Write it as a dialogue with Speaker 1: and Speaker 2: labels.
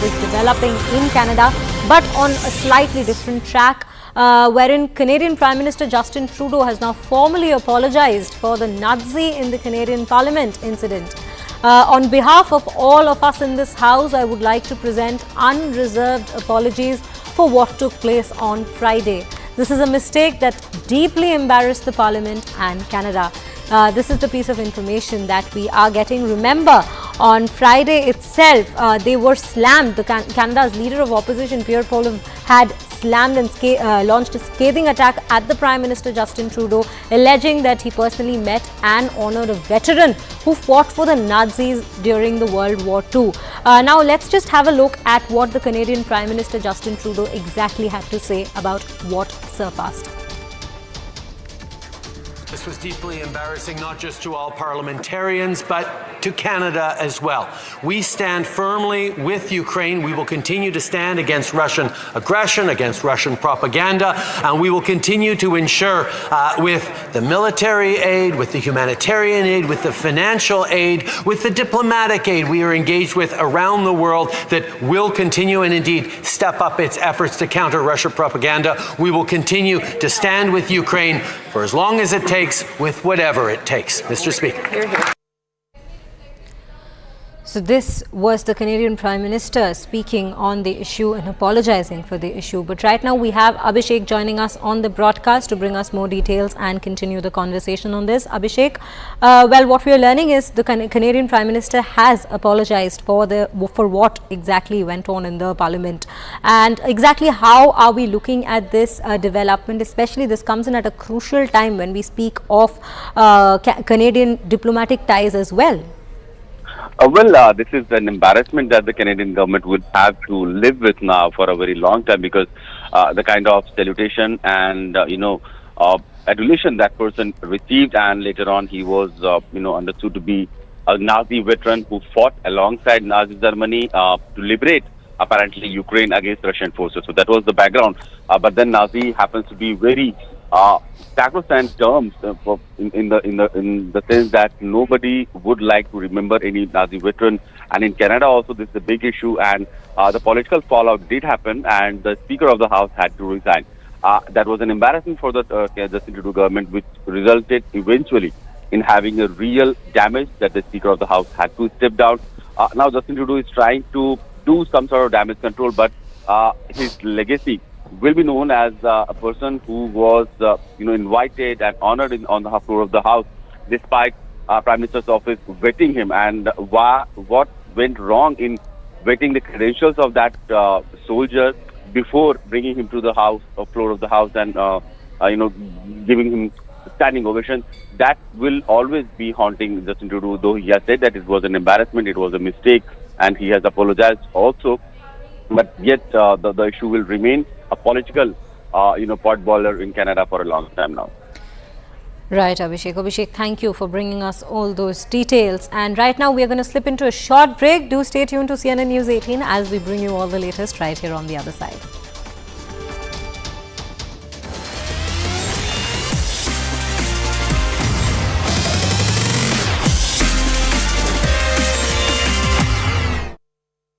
Speaker 1: is developing in Canada, but on a slightly different track, wherein Canadian Prime Minister Justin Trudeau has now formally apologized for the Nazi in the Canadian Parliament incident. On behalf of all of us in this House, I would like to present unreserved apologies for what took place on Friday. This is a mistake that deeply embarrassed the Parliament and Canada. This is the piece of information that we are getting. Remember, on Friday itself, they were slammed. Canada's leader of opposition, Pierre Poilievre, had slammed and launched a scathing attack at the Prime Minister Justin Trudeau, alleging that he personally met and honoured a veteran who fought for the Nazis during the World War II. Now, let's just have a look at what the Canadian Prime Minister Justin Trudeau exactly had to say about what surfaced.
Speaker 2: This was deeply embarrassing, not just to all parliamentarians, but to Canada as well. We stand firmly with Ukraine. We will continue to stand against Russian aggression, against Russian propaganda, and we will continue to ensure with the military aid, with the humanitarian aid, with the financial aid, with the diplomatic aid we are engaged with around the world that will continue and indeed step up its efforts to counter Russian propaganda. We will continue to stand with Ukraine for as long as it takes, with whatever it takes. Mr. Speaker.
Speaker 1: So this was the Canadian Prime Minister speaking on the issue and apologizing for the issue. But right now we have Abhishek joining us on the broadcast to bring us more details and continue the conversation on this. Abhishek, well, what we are learning is the Canadian Prime Minister has apologized for what exactly went on in the Parliament. And exactly how are we looking at this development? Especially this comes in at a crucial time when we speak of Canadian diplomatic ties as well.
Speaker 3: This is an embarrassment that the Canadian government would have to live with now for a very long time, because the kind of salutation and, adulation that person received, and later on he was, understood to be a Nazi veteran who fought alongside Nazi Germany to liberate, apparently, Ukraine against Russian forces. So that was the background. But then Nazi happens to be very sacrosanct terms in the sense that nobody would like to remember any Nazi veteran. And in Canada also this is a big issue, and the political fallout did happen, and the Speaker of the House had to resign. That was an embarrassment for the Justin Trudeau government, which resulted eventually in having a real damage that the Speaker of the House had to step down. Now Justin Trudeau is trying to do some sort of damage control, but his legacy will be known as a person who was, invited and honored on the floor of the House, despite Prime Minister's office vetting him. And what went wrong in vetting the credentials of that soldier before bringing him to the House, or floor of the House, and giving him standing ovation, that will always be haunting Justin Trudeau. Though he has said that it was an embarrassment, it was a mistake, and he has apologized also. But yet the issue will remain a political, potboiler in Canada for a long time now.
Speaker 1: Right, Abhishek. Abhishek, thank you for bringing us all those details. And right now we are going to slip into a short break. Do stay tuned to CNN News 18 as we bring you all the latest right here on the other side.